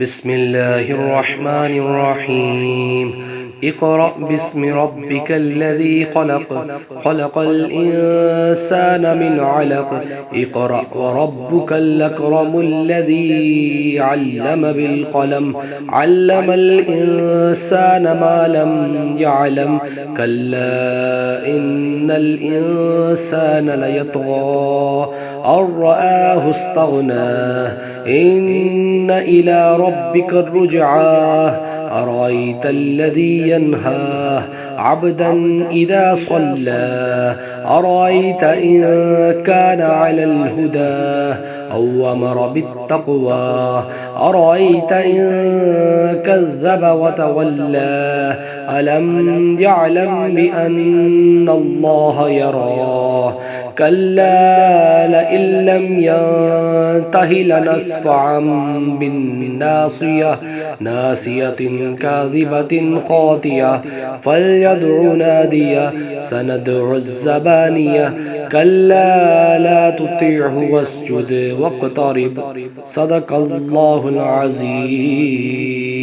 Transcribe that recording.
بسم الله الرحمن الرحيم اقرأ باسم ربك الذي خلق خلق الإنسان من علق اقرأ وربك الأكرم الذي علم بالقلم علم الإنسان ما لم يعلم كلا إن الإنسان ليطغى أن رآه استغنى إن إلى ربك الرجعى أرأيت الذي ينهى عبدا إذا صلى أرأيت إن كان على الهدى أو أمر بالتقوى أرأيت إن كذب وتولى ألم يعلم بأن الله يرى كلا لئن لم ينته لنسفعا بالناصية ناسية كاذبة خاطئة فليدع نادية سندع الزبانية كلا لا تطيعه واسجد واقترب صدق الله العظيم.